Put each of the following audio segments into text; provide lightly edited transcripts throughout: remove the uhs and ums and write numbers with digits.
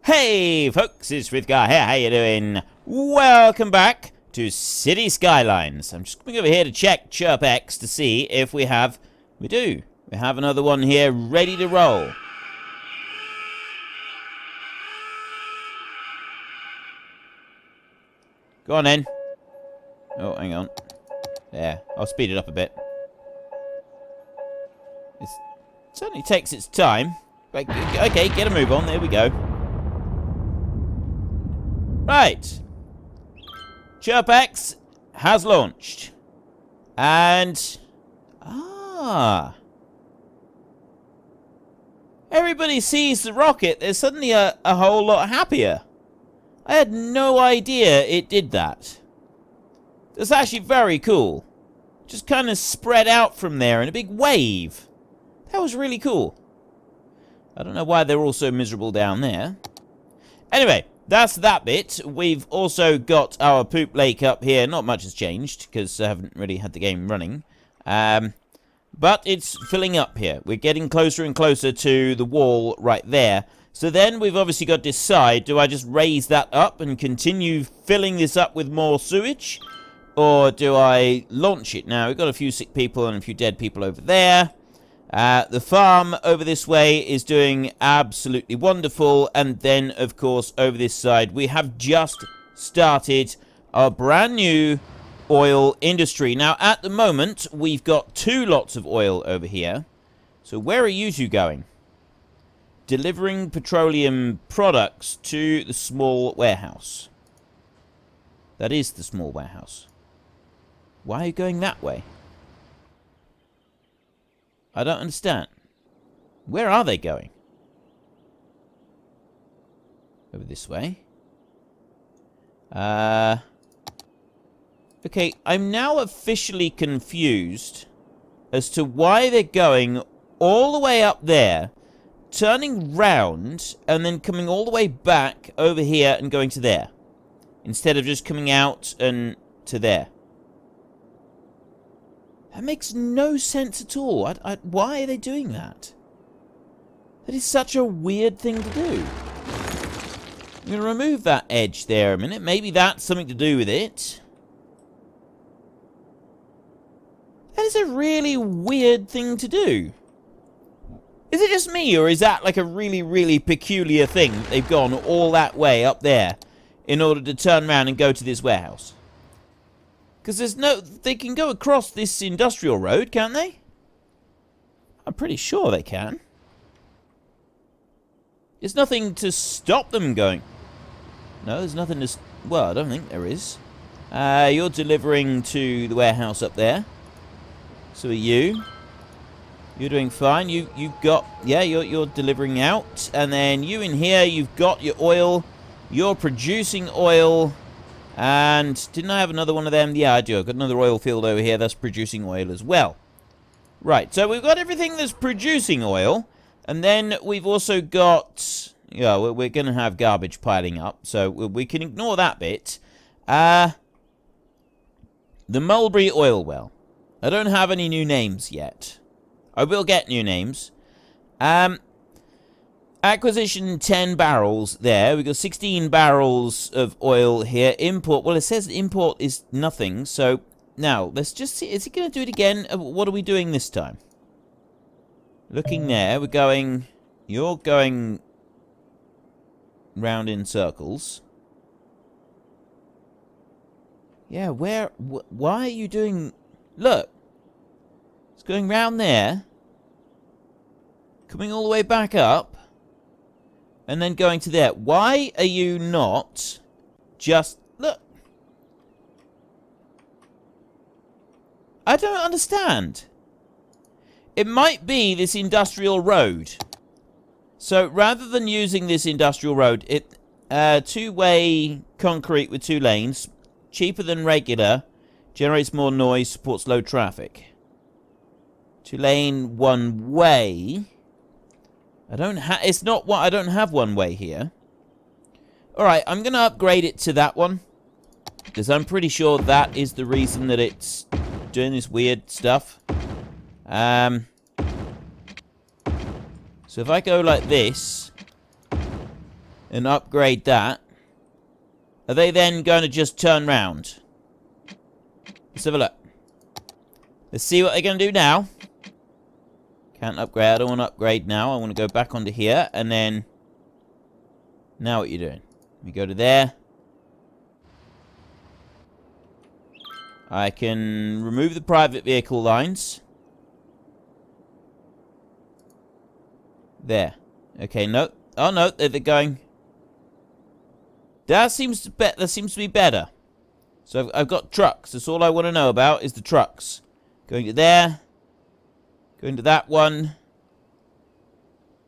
Hey folks, it's Guy here. How you doing? Welcome back to City Skylines. I'm just coming over here to check ChirpX to see if we have... We do. We have another one here ready to roll. Go on then. Oh, hang on. There. I'll speed it up a bit. It certainly takes its time. Right, okay, get a move on. There we go. Right. ChirpX has launched. And... everybody sees the rocket. They're suddenly a whole lot happier. I had no idea it did that. That's actually very cool. Just kind of spread out from there in a big wave. That was really cool. I don't know why they're all so miserable down there. Anyway, that's that bit. We've also got our poop lake up here. Not much has changed, because I haven't really had the game running. But it's filling up here. We're getting closer and closer to the wall right there. So then we've obviously got to decide, do I just raise that up and continue filling this up with more sewage? Or do I launch it? Now, we've got a few sick people and a few dead people over there. The farm over this way is doing absolutely wonderful. And then, of course, over this side, we have just started our brand new oil industry. Now, at the moment, we've got 2 lots of oil over here. So where are you two going? Delivering petroleum products to the small warehouse. That is the small warehouse. Why are you going that way? I don't understand. Where are they going? Over this way. Okay, I'm now officially confused as to why they're going all the way up there, turning round, and then coming all the way back over here and going to there. Instead of just coming out and to there. That makes no sense at all. Why are they doing that? That is such a weird thing to do. I'm going to remove that edge there a minute. Maybe that's something to do with it. That is a really weird thing to do. Is it just me, or is that like a really, really peculiar thing that they've gone all that way up there in order to turn around and go to this warehouse? Because there's no... They can go across this industrial road, can't they? I'm pretty sure they can. There's nothing to stop them going. No, there's nothing to... Well, I don't think there is. You're delivering to the warehouse up there. So are you. You're doing fine. You've got... Yeah, you're delivering out. And then you in here, you've got your oil. You're producing oil. And didn't I have another one of them? Yeah, I do. I've got another oil field over here that's producing oil as well. Right, so we've got everything that's producing oil. And then we've also got... Yeah, we're going to have garbage piling up. So we can ignore that bit. The Mulberry Oil Well. I don't have any new names yet. I will get new names. Acquisition 10 barrels there. We've got 16 barrels of oil here. Import. Well, it says import is nothing. So, now, let's just see. Is he going to do it again? What are we doing this time? Looking there. We're going... You're going... round in circles. Yeah, where... why are you doing... Look. It's going round there. Coming all the way back up. And then going to there. Why are you not just... Look. I don't understand. It might be this industrial road. So, rather than using this industrial road, it... 2-way concrete with 2 lanes. Cheaper than regular. Generates more noise. Supports low traffic. 2-lane, 1-way... I don't have... It's not what... I don't have 1-way here. Alright, I'm going to upgrade it to that one. Because I'm pretty sure that is the reason that it's doing this weird stuff. So if I go like this, and upgrade that, are they then going to just turn round? Let's have a look. Let's see what they're going to do now. Can't upgrade. I don't want to upgrade now. I want to go back onto here, and then... Now what are you doing? We go to there. I can remove the private vehicle lines. There. Okay, no. Oh, no, they're going... That seems to be better. So I've got trucks. That's all I want to know about is the trucks. Going to there. Going to that one.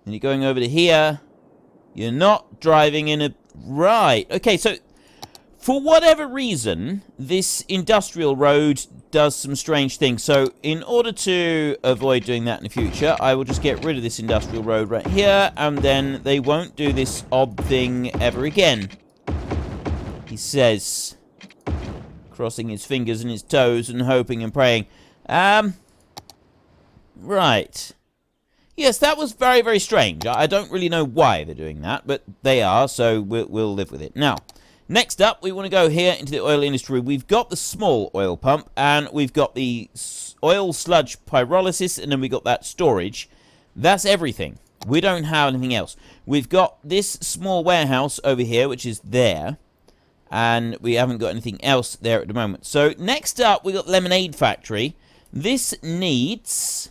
And you're going over to here. You're not driving in a... Right. Okay, so... For whatever reason, this industrial road does some strange things. So, in order to avoid doing that in the future, I will just get rid of this industrial road right here, and then they won't do this odd thing ever again. He says, crossing his fingers and his toes and hoping and praying. Right. Yes, that was very, very strange. I don't really know why they're doing that, but they are, so we'll live with it. Now... Next up, we want to go here into the oil industry. We've got the small oil pump, and we've got the oil sludge pyrolysis, and then we've got that storage. That's everything. We don't have anything else. We've got this small warehouse over here, which is there, and we haven't got anything else there at the moment. So next up, we've got Lemonade Factory. This needs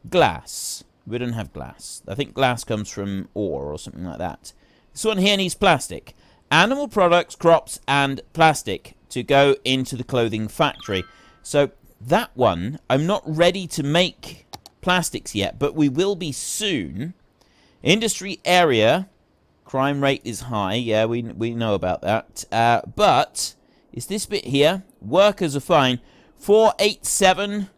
glass. We don't have glass. I think glass comes from ore or something like that. This one here needs plastic. Animal products, crops, and plastic to go into the clothing factory. So that one, I'm not ready to make plastics yet, but we will be soon. Industry area, crime rate is high. Yeah, we know about that. But it's this bit here. Workers are fine. 487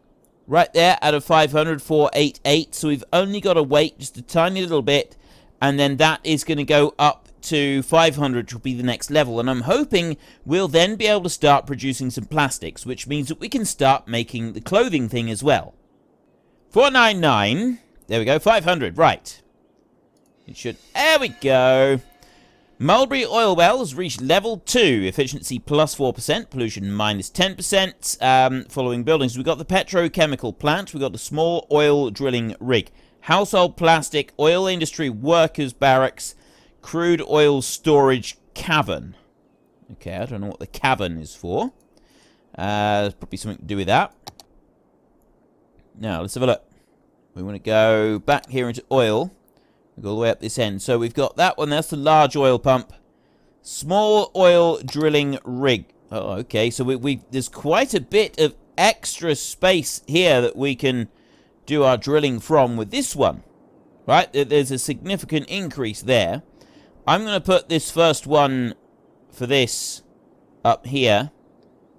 right there out of 500. 488. So we've only got to wait just a tiny little bit, and then that is going to go up to 500, which will be the next level, and I'm hoping we'll then be able to start producing some plastics, which means that we can start making the clothing thing as well. 499, there we go, 500, right. It should, there we go. Mulberry Oil Well has reached level 2, efficiency plus 4%, pollution minus 10%, following buildings. We've got the petrochemical plant, we've got the small oil drilling rig, household plastic, oil industry, workers, barracks, Crude Oil Storage, Cavern. Okay, I don't know what the Cavern is for. There's probably something to do with that. Now, let's have a look. We want to go back here into oil. We go all the way up this end. So we've got that one. That's the large oil pump. Small oil drilling rig. Oh, okay. So there's quite a bit of extra space here that we can do our drilling from with this one. Right? There's a significant increase there. I'm going to put this first one for this up here.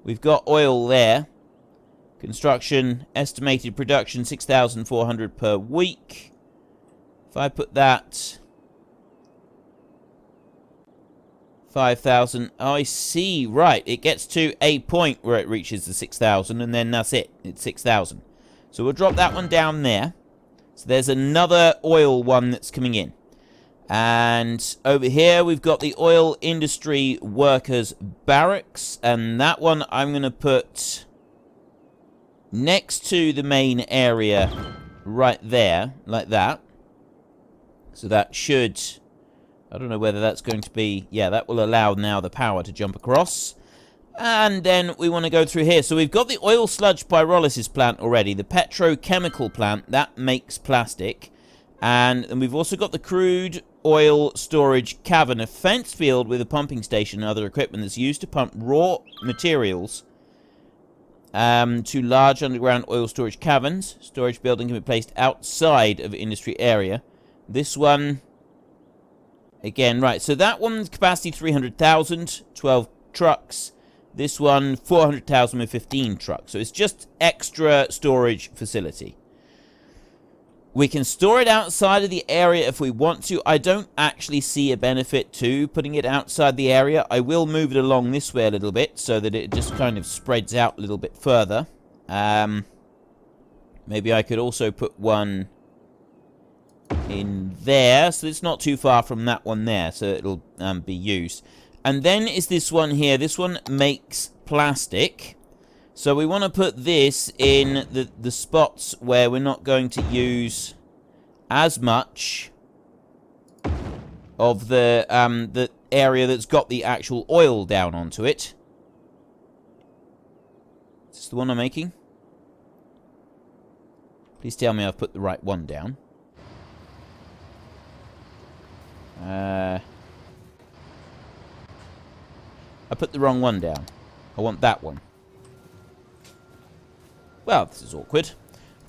We've got oil there. Construction, estimated production, 6,400 per week. If I put that... 5,000. Oh, I see. Right. It gets to a point where it reaches the 6,000, and then that's it. It's 6,000. So we'll drop that one down there. So there's another oil one that's coming in. And over here, we've got the oil industry workers barracks. And that one I'm going to put next to the main area right there, like that. So that should... I don't know whether that's going to be... Yeah, that will allow now the power to jump across. And then we want to go through here. So we've got the oil sludge pyrolysis plant already. The petrochemical plant, that makes plastic. And then we've also got the crude oil storage cavern, a fenced field with a pumping station and other equipment that's used to pump raw materials to large underground oil storage caverns. Storage building can be placed outside of industry area. This one, again, right, so that one's capacity 300,000, 12 trucks. This one, 400,000 with 15 trucks. So it's just extra storage facility. We can store it outside of the area if we want to. I don't actually see a benefit to putting it outside the area. I will move it along this way a little bit so that it just kind of spreads out a little bit further. Maybe I could also put one in there. So it's not too far from that one there. So it'll be used. And then is this one here. This one makes plastic. So we want to put this in the spots where we're not going to use as much of the area that's got the actual oil down onto it. Is this the one I'm making? Please tell me I've put the right one down. I put the wrong one down. I want that one. Well, this is awkward.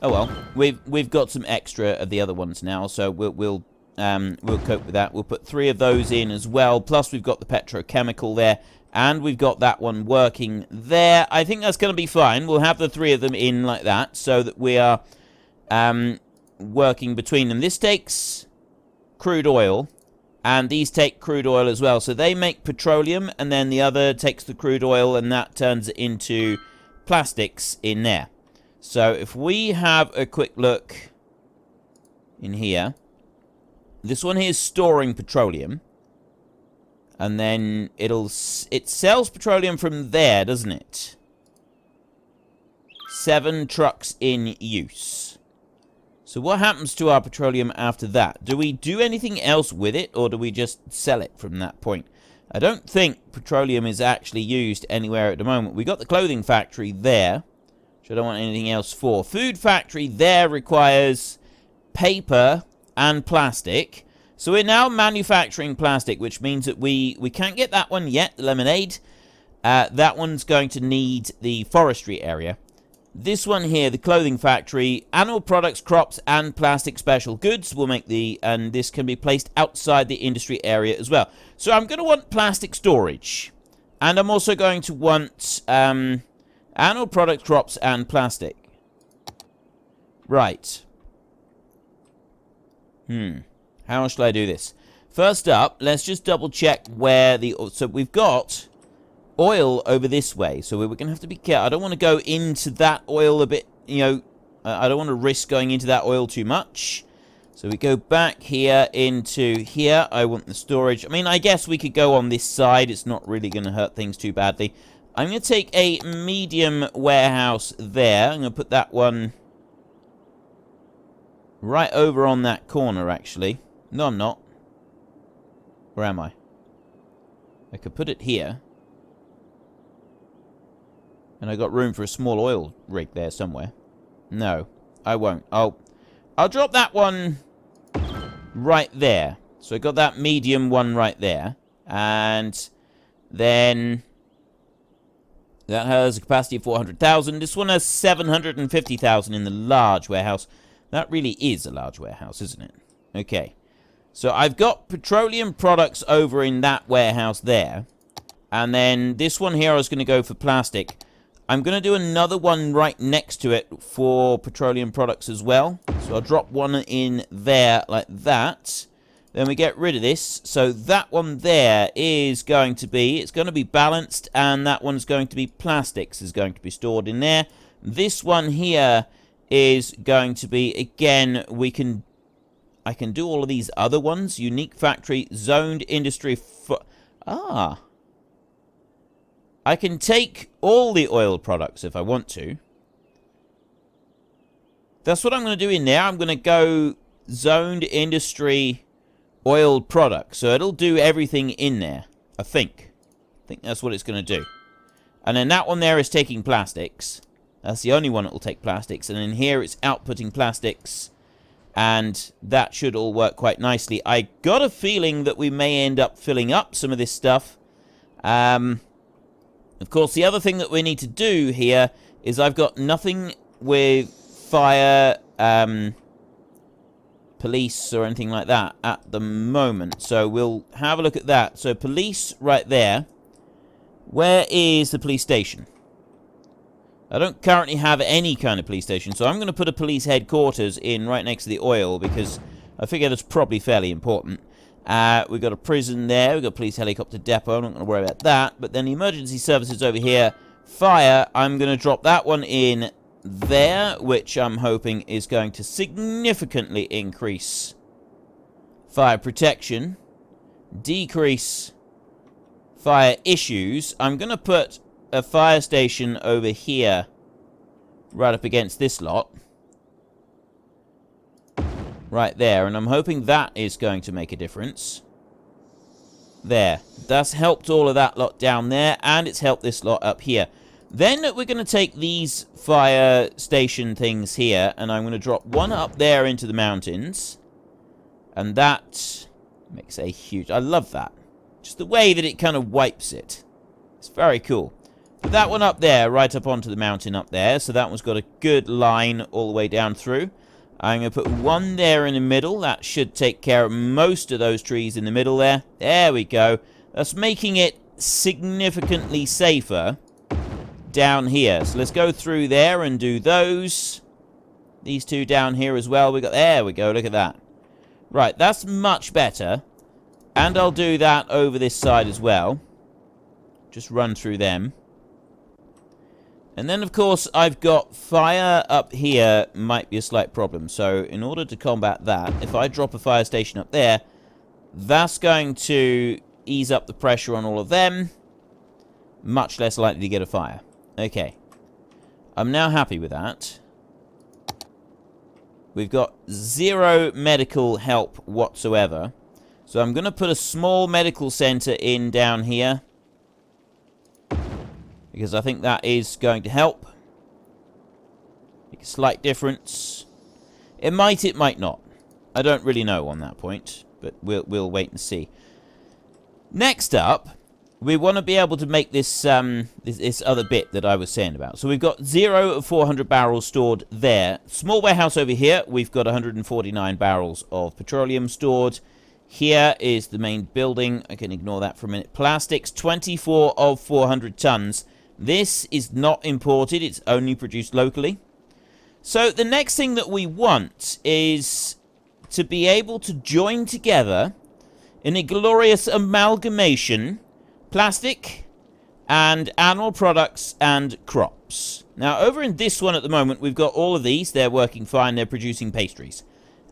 Oh well, we've got some extra of the other ones now, so we'll cope with that. We'll put 3 of those in as well. Plus, we've got the petrochemical there, and we've got that one working there. I think that's going to be fine. We'll have the 3 of them in like that, so that we are working between them. This takes crude oil, and these take crude oil as well. So they make petroleum, and then the other takes the crude oil, and that turns it into plastics in there. So if we have a quick look in here, this one here is storing petroleum, and then it sells petroleum from there, doesn't it? 7 trucks in use. So what happens to our petroleum after that? Do we do anything else with it, or do we just sell it from that point? I don't think petroleum is actually used anywhere at the moment. We got the clothing factory there, which I don't want anything else for. Food factory there requires paper and plastic. So we're now manufacturing plastic, which means that we can't get that one yet, the lemonade. That one's going to need the forestry area. This one here, the clothing factory, animal products, crops, and plastic special goods will make and this can be placed outside the industry area as well. So I'm going to want plastic storage. And I'm also going to want animal products, crops, and plastic. Right. How shall I do this? First up, let's just double check where so we've got oil over this way, so we're going to have to be careful. I don't want to go into that oil a bit, you know, I don't want to risk going into that oil too much. So we go back here into here. I want the storage. I mean, I guess we could go on this side. It's not really going to hurt things too badly. I'm going to take a medium warehouse there. I'm going to put that one right over on that corner, actually. No, I'm not. Where am I? I could put it here. And I got room for a small oil rig there somewhere. No, I won't. I'll drop that one right there. So I got that medium one right there. And then that has a capacity of 400,000. This one has 750,000 in the large warehouse. That really is a large warehouse, isn't it? Okay. So I've got petroleum products over in that warehouse there. And then this one here I was going to go for plastic. I'm going to do another one right next to it for petroleum products as well. So I'll drop one in there like that. Then we get rid of this. So that one there is going to be, it's going to be balanced, and that one's going to be plastics is going to be stored in there. This one here is going to be, again, I can do all of these other ones. Unique factory, zoned industry. I can take all the oil products if I want to. That's what I'm going to do in there. I'm going to go zoned industry oil products. So it'll do everything in there, I think. I think that's what it's going to do. And then that one there is taking plastics. That's the only one that will take plastics. And in here it's outputting plastics. And that should all work quite nicely. I got a feeling that we may end up filling up some of this stuff. Of course, the other thing that we need to do here is I've got nothing with fire, police, or anything like that at the moment. So we'll have a look at that. So police right there. Where is the police station? I don't currently have any kind of police station, so I'm going to put a police headquarters in right next to the oil because I figure that's probably fairly important. We've got a prison there. We've got a police helicopter depot. I'm not going to worry about that. But then the emergency services over here. Fire. I'm going to drop that one in there, which I'm hoping is going to significantly increase fire protection, decrease fire issues. I'm going to put a fire station over here, right up against this lot. Right there, and I'm hoping that is going to make a difference. There. That's helped all of that lot down there, and it's helped this lot up here. Then we're going to take these fire station things here, and I'm going to drop one up there into the mountains. And that makes a huge... I love that. Just the way that it kind of wipes it. It's very cool. Put that one up there, right up onto the mountain up there. So that one's got a good line all the way down through. I'm going to put one there in the middle. That should take care of most of those trees in the middle there. There we go. That's making it significantly safer down here. So let's go through there and do those. These two down here as well. There we go. Look at that. Right, that's much better. And I'll do that over this side as well. Just run through them. And then, of course, I've got fire up here. Might be a slight problem. So, in order to combat that, if I drop a fire station up there, that's going to ease up the pressure on all of them. Much less likely to get a fire. Okay. I'm now happy with that. We've got 0 medical help whatsoever. So I'm going to put a small medical center in down here. Because I think that is going to help. Make a slight difference. It might not. I don't really know on that point. But we'll wait and see. Next up, we want to be able to make this this other bit that I was saying about. So we've got 0 of 400 barrels stored there. Small warehouse over here. We've got 149 barrels of petroleum stored. Here is the main building. I can ignore that for a minute. Plastics, 24 of 400 tons. This is not imported. It's only produced locally. So the next thing that we want is to be able to join together in a glorious amalgamation plastic and animal products and crops. Now, over in this one at the moment, we've got all of these. They're working fine. They're producing pastries.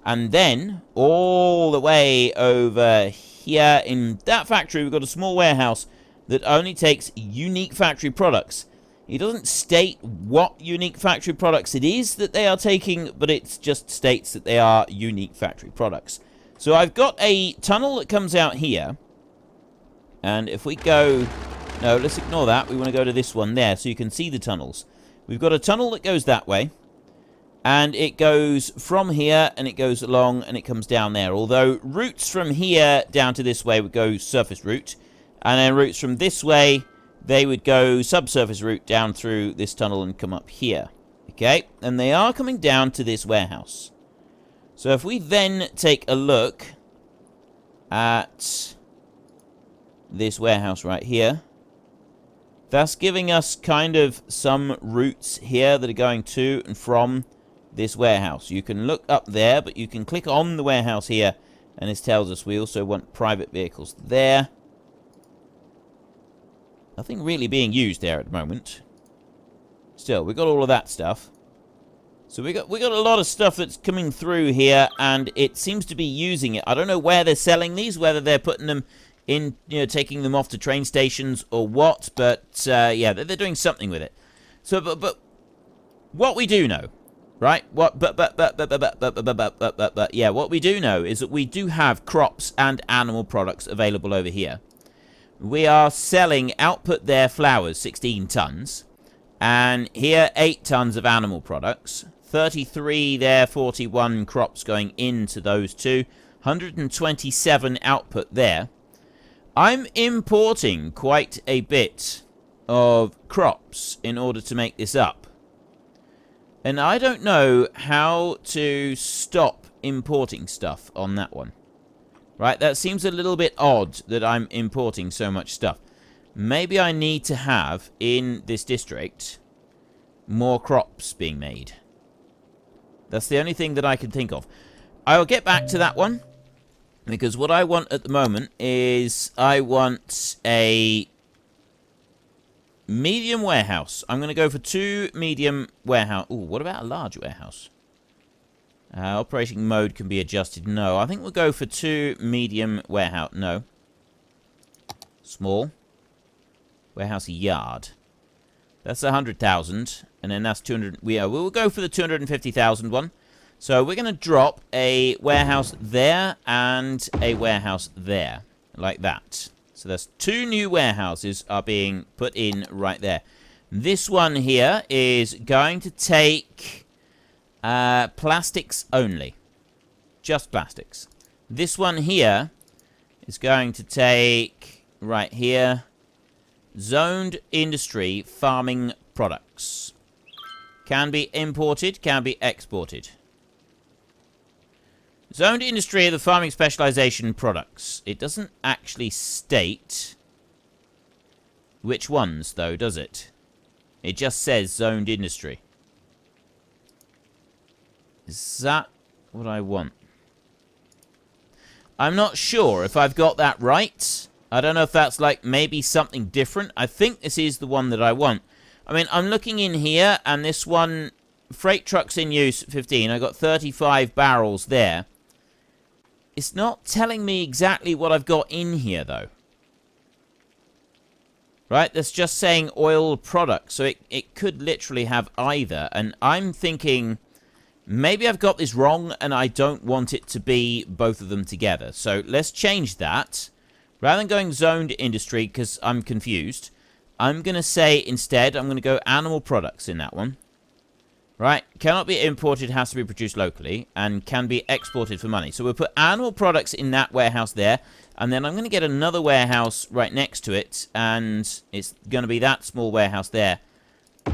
And then, all the way over here in that factory, we've got a small warehouse that only takes unique factory products. It doesn't state what unique factory products it is that they are taking, but it just states that they are unique factory products. So I've got a tunnel that comes out here. And if we go... No, let's ignore that. We want to go to this one there so you can see the tunnels. We've got a tunnel that goes that way. And it goes from here, and it goes along, and it comes down there. Although routes from here down to this way would go surface route. And then routes from this way, they would go subsurface route down through this tunnel and come up here. Okay? And they are coming down to this warehouse. So if we then take a look at this warehouse right here, that's giving us kind of some routes here that are going to and from this warehouse. You can look up there, but you can click on the warehouse here, and this tells us we also want private vehicles there. Nothing really being used there at the moment. Still, we've got all of that stuff. So we got a lot of stuff that's coming through here, and it seems to be using it. I don't know where they're selling these, whether they're putting them in, you know, taking them off to train stations or what, but yeah, they're doing something with it. So, but what we do know, right? Yeah, what we do know is that we do have crops and animal products available over here. We are selling output there flowers, 16 tons. And here, 8 tons of animal products. 33 there, 41 crops going into those two. 127 output there. I'm importing quite a bit of crops in order to make this up. And I don't know how to stop importing stuff on that one. Right, that seems a little bit odd that I'm importing so much stuff. Maybe I need to have, in this district, more crops being made. That's the only thing that I can think of. I'll get back to that one, because what I want at the moment is I want a medium warehouse. I'm going to go for 2 medium warehouse. Ooh, what about a large warehouse? Operating mode can be adjusted. No. I think we'll go for 2 medium warehouse. No. Small. Warehouse yard. That's 100,000. And then that's 200. We'll go for the 250,000 one. So we're going to drop a warehouse there and a warehouse there. Like that. So there's 2 new warehouses are being put in right there. This one here is going to take plastics only. Just plastics. This one here is going to take, right here, zoned industry farming products. Can be imported, can be exported. Zoned industry of the farming specialization products. It doesn't actually state which ones, though, does it? It just says zoned industry. Is that what I want? I'm not sure if I've got that right. I don't know if that's like maybe something different. I think this is the one that I want. I mean, I'm looking in here, and this one, freight trucks in use, 15. I got 35 barrels there. It's not telling me exactly what I've got in here, though. Right, that's just saying oil products, so it could literally have either. And I'm thinking, maybe I've got this wrong, and I don't want it to be both of them together. So let's change that. Rather than going zoned industry, because I'm confused, I'm going to say instead, I'm going to go animal products in that one. Right, cannot be imported, has to be produced locally, and can be exported for money. So we'll put animal products in that warehouse there, and then I'm going to get another warehouse right next to it, and it's going to be that small warehouse there.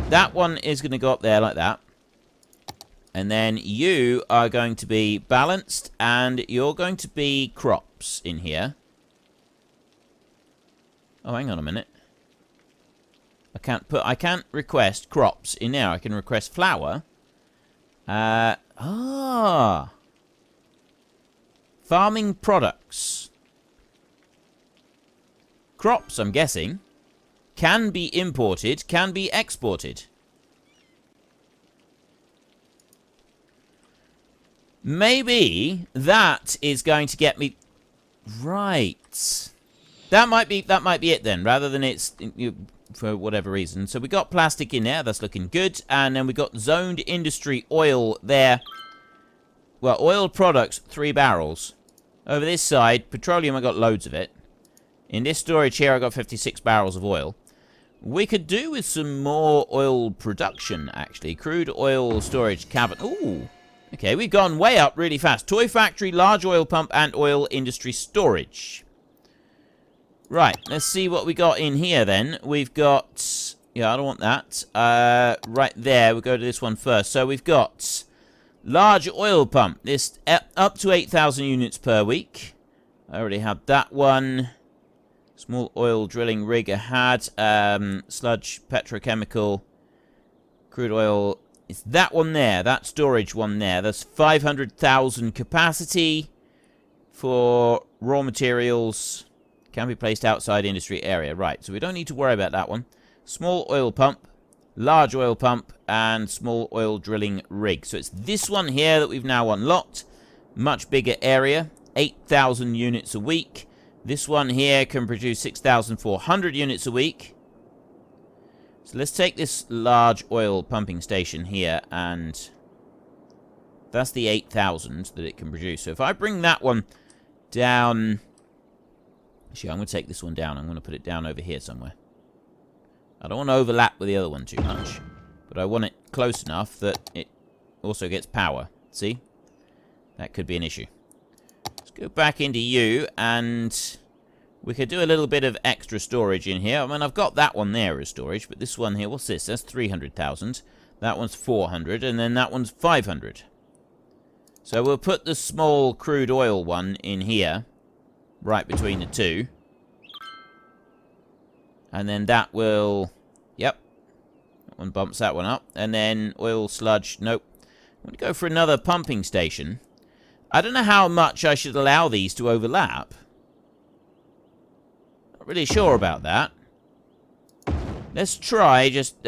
That one is going to go up there like that. And then you are going to be balanced, and you're going to be crops in here. Oh, hang on a minute. I can't request crops in there. I can request flour. Farming products. Crops, I'm guessing. Can be imported, can be exported. Maybe that is going to get me right. That might be it then, rather than it's for whatever reason. So we got plastic in there, that's looking good, and then we got zoned industry oil there. Well, oil products, 3 barrels. Over this side, petroleum, I got loads of it. In this storage here, I got 56 barrels of oil. We could do with some more oil production, actually. Crude oil storage, Cavern. Ooh. Okay, we've gone way up really fast. Toy factory, large oil pump, and oil industry storage. Right, let's see what we got in here then. We've got... Yeah, I don't want that. Right there, we'll go to this one first. So we've got large oil pump. This up to 8,000 units per week. I already had that one. Small oil drilling rig I had. Sludge, petrochemical, crude oil. It's that one there, that storage one there. That's 500,000 capacity for raw materials. Can be placed outside industry area. Right, so we don't need to worry about that one. Small oil pump, large oil pump, and small oil drilling rig. So it's this one here that we've now unlocked. Much bigger area, 8,000 units a week. This one here can produce 6,400 units a week. So let's take this large oil pumping station here, and that's the 8,000 that it can produce. So if I bring that one down... Actually, I'm going to take this one down. I'm going to put it down over here somewhere. I don't want to overlap with the other one too much, but I want it close enough that it also gets power. See? That could be an issue. Let's go back into you, and we could do a little bit of extra storage in here. I mean, I've got that one there as storage, but this one here, what's this? That's 300,000. That one's 400, and then that one's 500. So we'll put the small crude oil one in here, right between the two. And then that will... Yep. That one bumps that one up. And then oil sludge. Nope. I'm going to go for another pumping station. I don't know how much I should allow these to overlap. Not really sure about that. Let's try just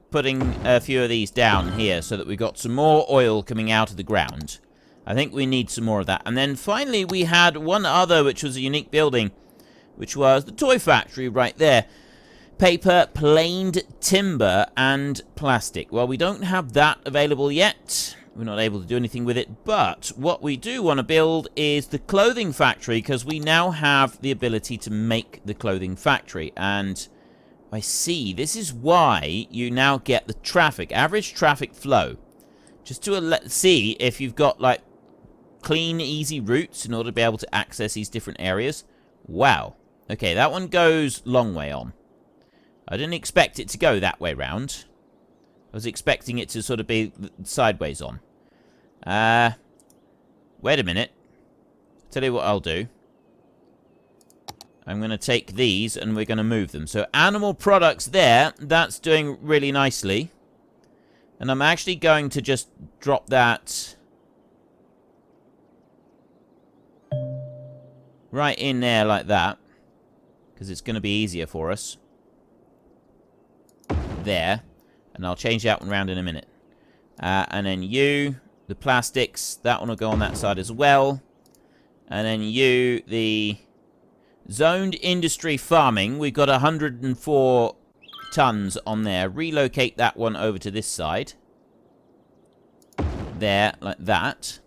putting a few of these down here so that we've got some more oil coming out of the ground. I think we need some more of that. And then finally we had one other, which was a unique building, which was the toy factory right there. Paper, planed timber, and plastic. Well, we don't have that available yet. We're not able to do anything with it. But what we do want to build is the clothing factory, because we now have the ability to make the clothing factory. And I see, this is why you now get the traffic, average traffic flow. Just to see if you've got, like, clean, easy routes in order to be able to access these different areas. Wow. Okay, that one goes long way on. I didn't expect it to go that way round. I was expecting it to sort of be sideways on. Wait a minute. Tell you what I'll do. I'm going to take these and we're going to move them. So animal products there, that's doing really nicely. And I'm actually going to just drop that right in there like that, because it's going to be easier for us. There. And I'll change that one around in a minute. And then you, the plastics, that one will go on that side as well. And then you, the zoned industry farming, we've got 104 tons on there. Relocate that one over to this side. There, like that.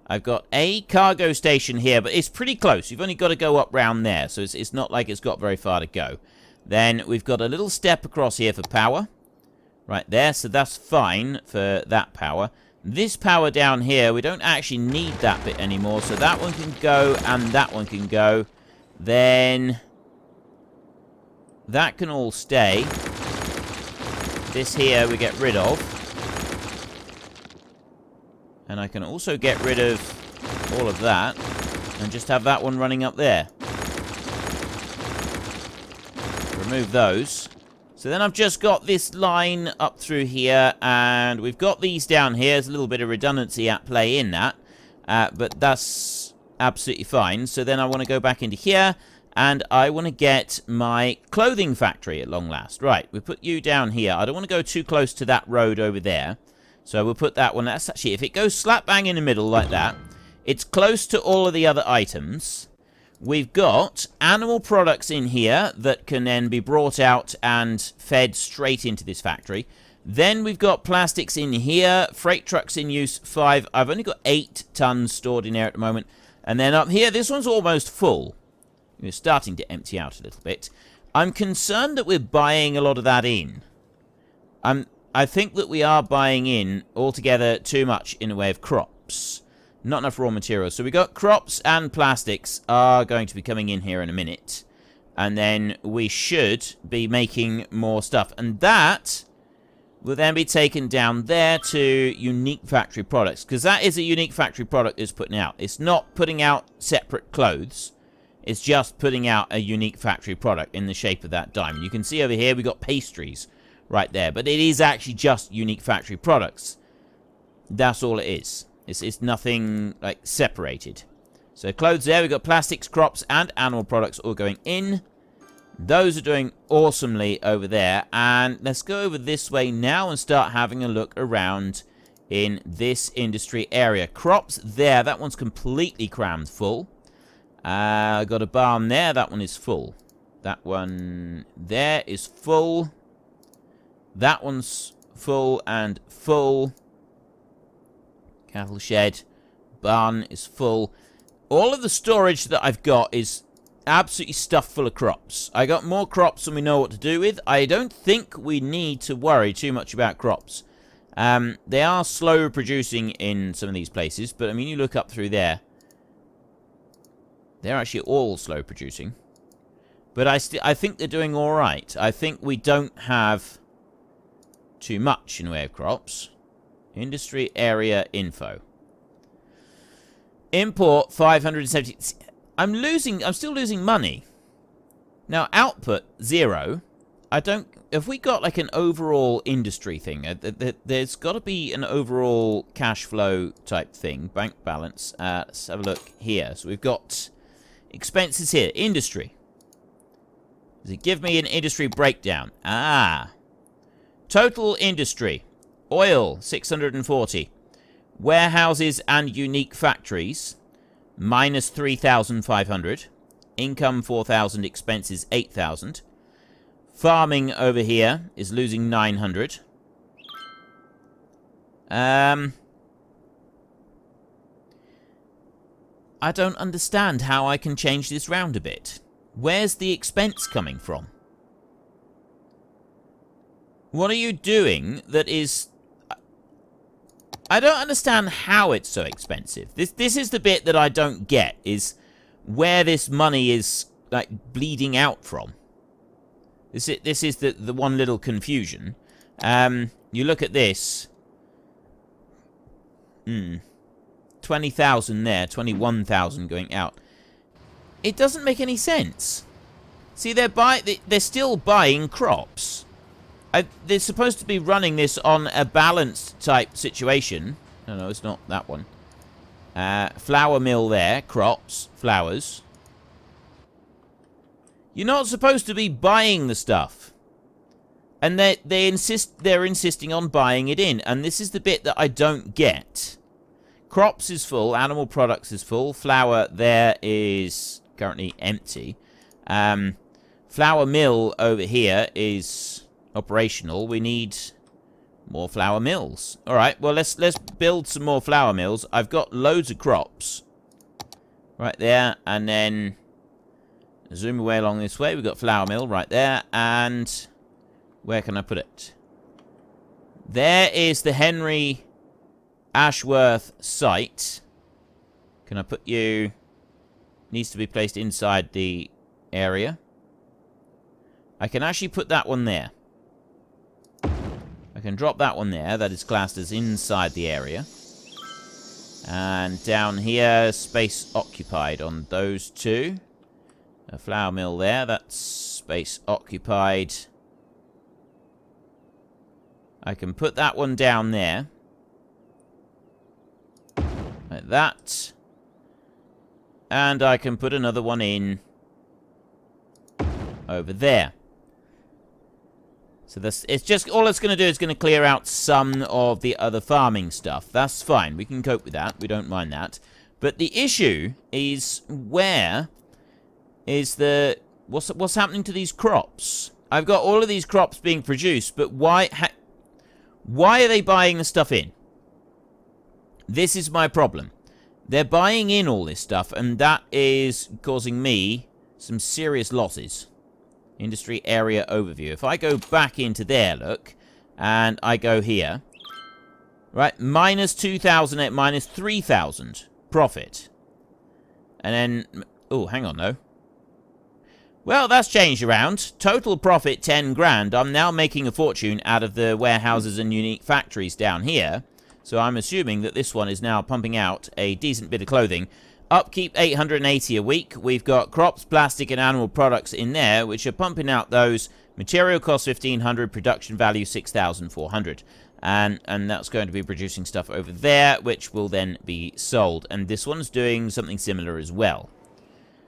I've got a cargo station here, but it's pretty close. You've only got to go up round there, so it's not like it's got very far to go. Then we've got a little step across here for power. Right there, so that's fine for that power. This power down here, we don't actually need that bit anymore, so that one can go and that one can go. Then that can all stay. This here we get rid of. And I can also get rid of all of that and just have that one running up there. Remove those. So then I've just got this line up through here, and we've got these down here. There's a little bit of redundancy at play in that, but that's absolutely fine. So then I want to go back into here, and I want to get my clothing factory at long last. Right, we put you down here. I don't want to go too close to that road over there. So we'll put that one. That's actually, if it goes slap bang in the middle like that, it's close to all of the other items. We've got animal products in here that can then be brought out and fed straight into this factory. Then we've got plastics in here, freight trucks in use, 5. I've only got 8 tons stored in there at the moment. And then up here, this one's almost full. We're starting to empty out a little bit. I'm concerned that we're buying a lot of that in. I think that we are buying in altogether too much in the way of crops. Not enough raw materials. So we got crops and plastics are going to be coming in here in a minute. And then we should be making more stuff. And that will then be taken down there to unique factory products. Because that is a unique factory product it's putting out. It's not putting out separate clothes. It's just putting out a unique factory product in the shape of that diamond. You can see over here we've got pastries right there. But it is actually just unique factory products. That's all it is. It's nothing, like, separated. So clothes there, we've got plastics, crops, and animal products all going in. Those are doing awesomely over there. And let's go over this way now and start having a look around in this industry area. Crops there, that one's completely crammed full. I've got a barn there, that one is full. That one there is full. That one's full and full. Cattle shed. Barn is full. All of the storage that I've got is absolutely stuffed full of crops. I got more crops than we know what to do with. I don't think we need to worry too much about crops. They are slow producing in some of these places, but I mean, you look up through there. They're actually all slow producing. But I think they're doing alright. I think we don't have too much in the way of crops. Industry area info. Import 570. I'm still losing money. Now output 0. Have we got like an overall industry thing? There's got to be an overall cash flow type thing. Bank balance. Let's have a look here. So we've got expenses here. Industry. Does it give me an industry breakdown? Total industry. Oil, 640. Warehouses and unique factories, minus 3,500. Income 4,000, expenses 8,000. Farming over here is losing 900. I don't understand how I can change this round a bit. Where's the expense coming from? What are you doing that is... I don't understand how it's so expensive. This is the bit that I don't get, is where this money is, like, bleeding out from. This is the one little confusion. You look at this. 20,000 there, 21,000 going out. It doesn't make any sense. See, they're still buying crops. They're supposed to be running this on a balanced type situation. No, it's not that one. Flour mill there, crops, flowers. You're not supposed to be buying the stuff. And they're insisting on buying it in. And this is the bit that I don't get. Crops is full, animal products is full, flour there is currently empty. Flour mill over here is operational. We need more flour mills. Alright, well let's build some more flour mills. I've got loads of crops. Right there, and then zoom away along this way. We've got flour mill right there, and where can I put it? There is the Henry Ashworth site. Can I put you... Needs to be placed inside the area. I can actually put that one there. I can drop that one there. That is classed as inside the area. And down here, space occupied on those two. A flour mill there. That's space occupied. I can put that one down there. Like that. And I can put another one in over there. So it's just, all it's going to do is going to clear out some of the other farming stuff. That's fine. We can cope with that. We don't mind that. But the issue is, where is the... What's happening to these crops? I've got all of these crops being produced, but why are they buying the stuff in? This is my problem. They're buying in all this stuff, and that is causing me some serious losses. Industry area overview. If I go back into there, look, and I go here, right, minus 2,000 at minus 3,000 profit. And then, oh, hang on, though. Well, that's changed around. Total profit 10 grand. I'm now making a fortune out of the warehouses and unique factories down here. So I'm assuming that this one is now pumping out a decent bit of clothing. Upkeep 880 a week. We've got crops, plastic, and animal products in there, which are pumping out those. Material cost 1,500, production value 6,400. And that's going to be producing stuff over there, which will then be sold. And this one's doing something similar as well.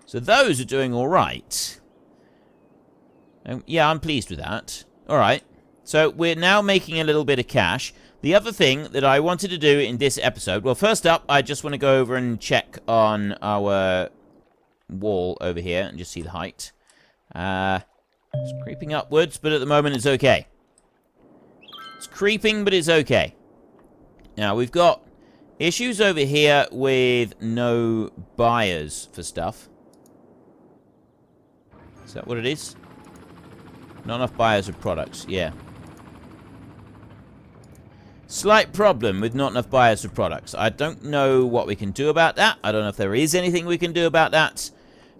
So those are doing all right. Yeah, I'm pleased with that. All right. So we're now making a little bit of cash. The other thing that I wanted to do in this episode... Well, first up, I just want to go over and check on our wall over here and just see the height. It's creeping upwards, but at the moment it's okay. It's creeping, but it's okay. Now, we've got issues over here with no buyers for stuff. Is that what it is? Not enough buyers of products, yeah. Slight problem with not enough buyers of products. I don't know what we can do about that. I don't know if there is anything we can do about that.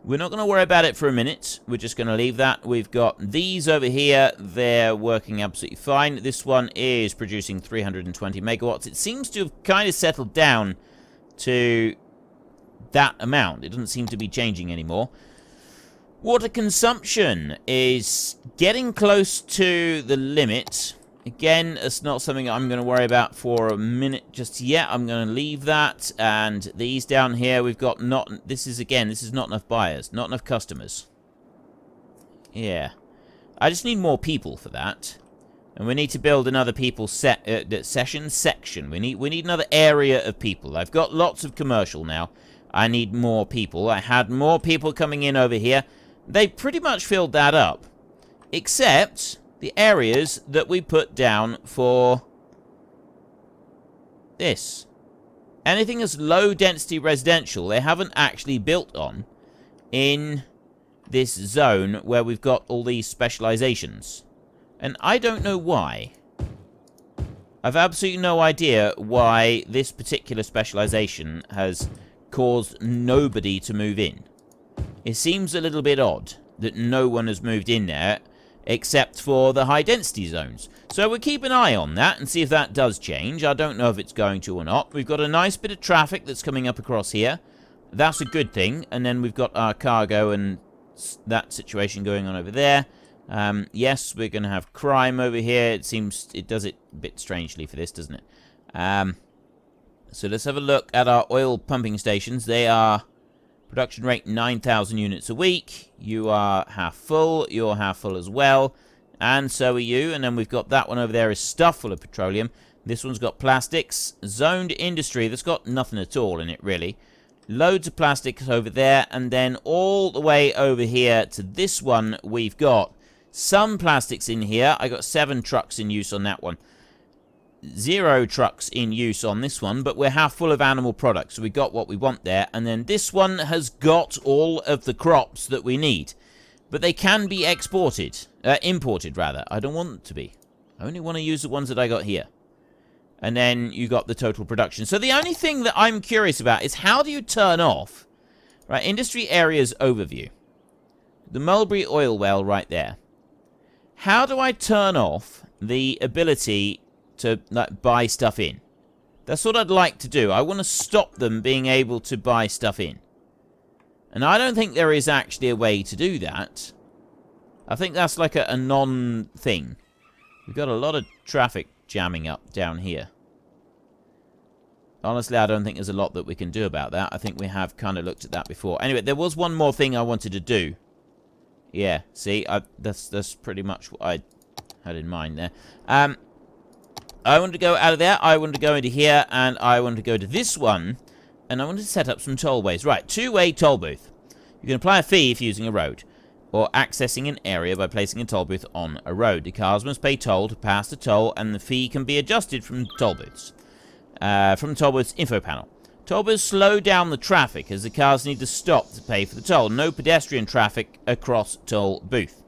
We're not going to worry about it for a minute. We're just going to leave that. We've got these over here. They're working absolutely fine. This one is producing 320 megawatts. It seems to have kind of settled down to that amount. It doesn't seem to be changing anymore. Water consumption is getting close to the limit. Again, it's not something I'm going to worry about for a minute just yet. I'm going to leave that. And these down here, we've got not... This is not enough buyers. Not enough customers. Yeah. I just need more people for that. And we need to build another people section. We need another area of people. I've got lots of commercial now. I need more people. I had more people coming in over here. They pretty much filled that up. Except the areas that we put down for this. Anything as low density residential, they haven't actually built on in this zone where we've got all these specializations. And I don't know why. I've absolutely no idea why this particular specialization has caused nobody to move in. It seems a little bit odd that no one has moved in there except for the high density zones. So we'll keep an eye on that and see if that does change. I don't know if it's going to or not. We've got a nice bit of traffic that's coming up across here. That's a good thing. And then we've got our cargo and that situation going on over there. Yes, we're going to have crime over here. It seems it does it a bit strangely for this, doesn't it? So let's have a look at our oil pumping stations. They are production rate 9,000 units a week. You are half full. You're half full as well. And so are you. And then we've got that one over there is stuffed full of petroleum. This one's got plastics. Zoned industry that's got nothing at all in it, really. Loads of plastics over there. And then all the way over here to this one, we've got some plastics in here. I got 7 trucks in use on that one. 0 trucks in use on this one, but we're half full of animal products, so we got what we want there. And then this one has got all of the crops that we need, but they can be imported rather. I don't want them to be. I only want to use the ones that I got here. And then you got the total production. So the only thing that I'm curious about is how do you turn off, right, industry areas overview. The Mulberry oil well right there. How do I turn off the ability to buy stuff in? That's what I'd like to do. I want to stop them being able to buy stuff in. And I don't think there is actually a way to do that. I think that's like a non-thing. We've got a lot of traffic jamming up down here. Honestly, I don't think there's a lot that we can do about that. I think we have kind of looked at that before. Anyway, there was one more thing I wanted to do. Yeah, see, that's pretty much what I had in mind there. I wanted to go out of there, I wanted to go into here, and I wanted to go to this one, and I wanted to set up some tollways. Right, 2-way toll booth. You can apply a fee if using a road, or accessing an area by placing a toll booth on a road. The cars must pay toll to pass the toll, and the fee can be adjusted from toll booths. From the toll booth's info panel. Toll booths slow down the traffic as the cars need to stop to pay for the toll. No pedestrian traffic across toll booth.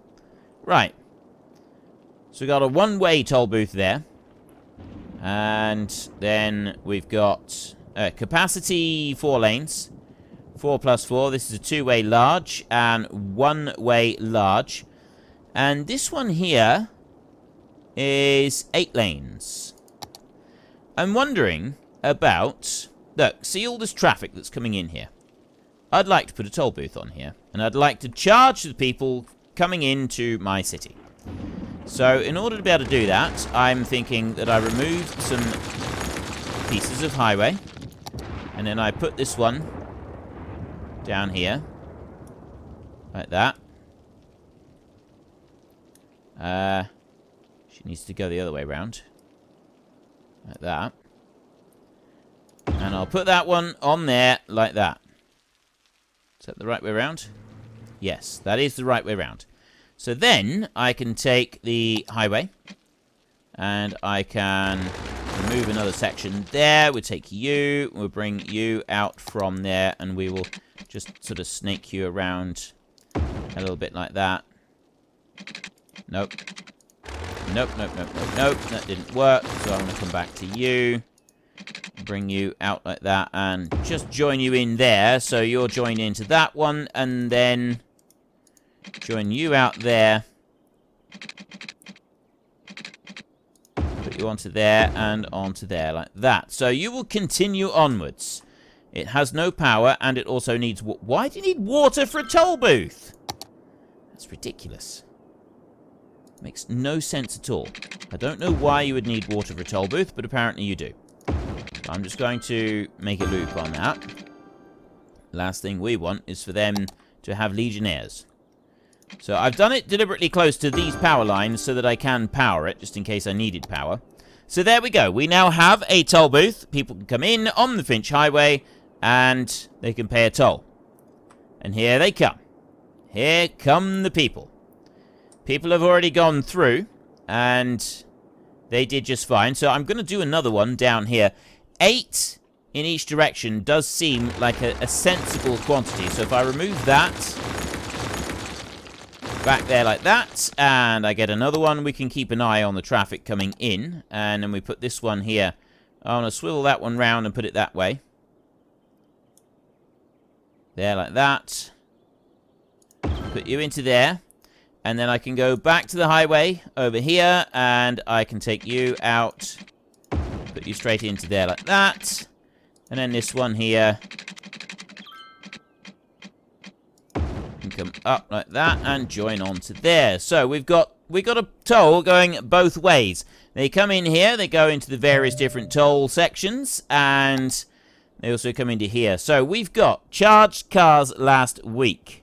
Right. So we've got a one-way toll booth there. And then we've got capacity 4 lanes. 4 plus 4. This is a 2-way large and 1-way large. And this one here is 8 lanes. I'm wondering about... Look, see all this traffic that's coming in here? I'd like to put a toll booth on here. And I'd like to charge the people coming into my city. So, in order to be able to do that, I'm thinking that I remove some pieces of highway. And then I put this one down here. Like that. She needs to go the other way around. Like that. And I'll put that one on there like that. Is that the right way around? Yes, that is the right way around. So then I can take the highway and I can remove another section there. We'll take you, we'll bring you out from there, and we will just sort of snake you around a little bit like that. Nope. Nope, nope, nope, nope, nope. That didn't work, so I'm going to come back to you. Bring you out like that and just join you in there. So you're joined into that one, and then join you out there. Put you onto there and onto there like that. So you will continue onwards. It has no power, and it also needs... Why do you need water for a toll booth? That's ridiculous. Makes no sense at all. I don't know why you would need water for a toll booth, but apparently you do. I'm just going to make a loop on that. Last thing we want is for them to have legionnaires. So I've done it deliberately close to these power lines so that I can power it, just in case I needed power. So there we go. We now have a toll booth. People can come in on the Finch Highway, and they can pay a toll. And here they come. Here come the people. People have already gone through, and they did just fine. So I'm going to do another one down here. 8 in each direction does seem like a sensible quantity. So if I remove that, back there like that, and I get another one, we can keep an eye on the traffic coming in. And then we put this one here. I want to swivel that one round and put it that way. There like that. Put you into there. And then I can go back to the highway over here, and I can take you out. Put you straight into there like that. And then this one here can come up like that and join on to there. So we've got a toll going both ways. They come in here, they go into the various different toll sections, and they also come into here. So we've got charged cars last week.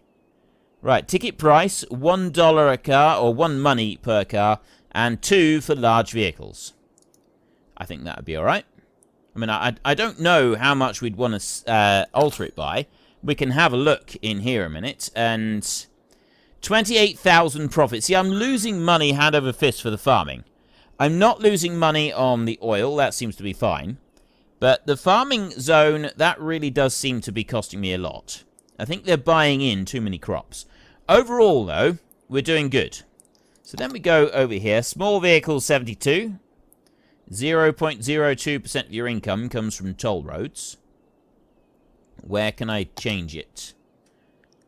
Right, ticket price, $1 a car, or 1 money per car, and 2 for large vehicles. I think that would be alright. I mean, I don't know how much we'd want to alter it by. We can have a look in here a minute, and 28,000 profit. See, I'm losing money hand over fist for the farming. I'm not losing money on the oil. That seems to be fine. But the farming zone, that really does seem to be costing me a lot. I think they're buying in too many crops. Overall, though, we're doing good. So then we go over here. Small vehicles, 72. 0.02% of your income comes from toll roads. Where can I change it?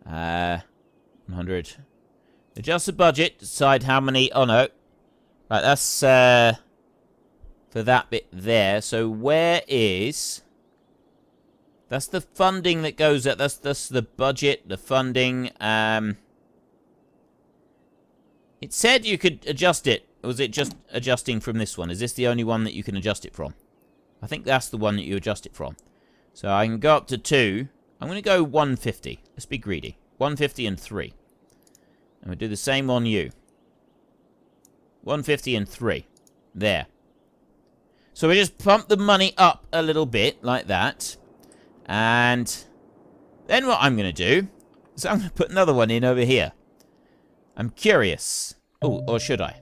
100. Adjust the budget. Decide how many... Oh, no. Right, that's for that bit there. So where is... That's the funding that goes at... That's the budget, the funding. It said you could adjust it. Or was it just adjusting from this one? Is this the only one that you can adjust it from? I think that's the one that you adjust it from. So I can go up to 2. I'm going to go 150. Let's be greedy. 150 and 3. And we'll do the same on you. 150 and 3. There. So we just pump the money up a little bit, like that. And then what I'm going to do is I'm going to put another one in over here. I'm curious. Oh, or should I?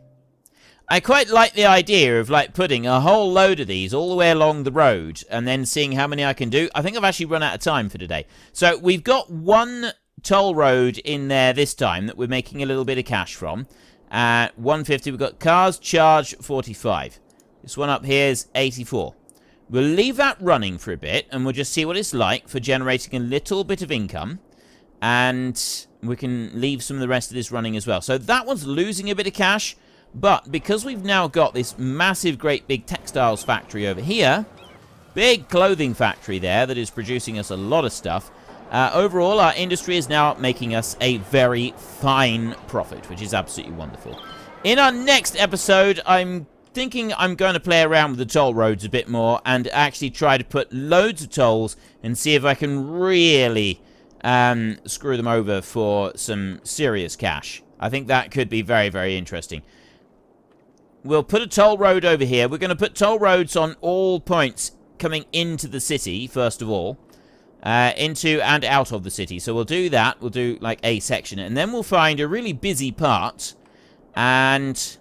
I quite like the idea of, like, putting a whole load of these all the way along the road and then seeing how many I can do. I think I've actually run out of time for today. So we've got 1 toll road in there this time that we're making a little bit of cash from. 150, we've got cars charge 45. This one up here is 84. We'll leave that running for a bit, and we'll just see what it's like for generating a little bit of income. And we can leave some of the rest of this running as well. So that one's losing a bit of cash. But because we've now got this massive, great big textiles factory over here, big clothing factory there that is producing us a lot of stuff, overall our industry is now making us a very fine profit, which is absolutely wonderful. In our next episode, I'm thinking I'm going to play around with the toll roads a bit more and actually try to put loads of tolls and see if I can really screw them over for some serious cash. I think that could be very, very interesting. We'll put a toll road over here. We're going to put toll roads on all points coming into the city, first of all. Into and out of the city. So we'll do that. We'll do, like, a section. And then we'll find a really busy part. And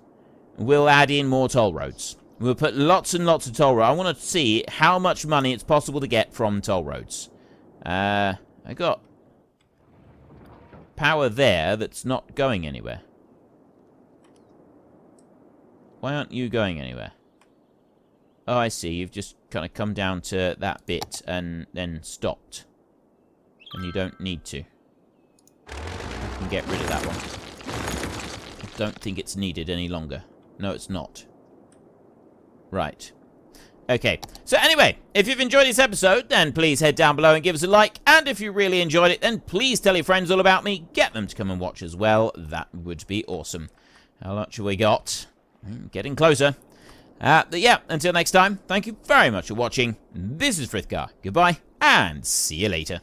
we'll add in more toll roads. We'll put lots and lots of toll roads. I want to see how much money it's possible to get from toll roads. I got power there that's not going anywhere. Why aren't you going anywhere? Oh, I see. You've just kind of come down to that bit and then stopped. And you don't need to. I can get rid of that one. I don't think it's needed any longer. No, it's not. Right. Okay. So anyway, if you've enjoyed this episode, then please head down below and give us a like. And if you really enjoyed it, then please tell your friends all about me. Get them to come and watch as well. That would be awesome. How much have we got? Getting closer. But yeah, until next time, thank you very much for watching. This is Frithgar. Goodbye, and see you later.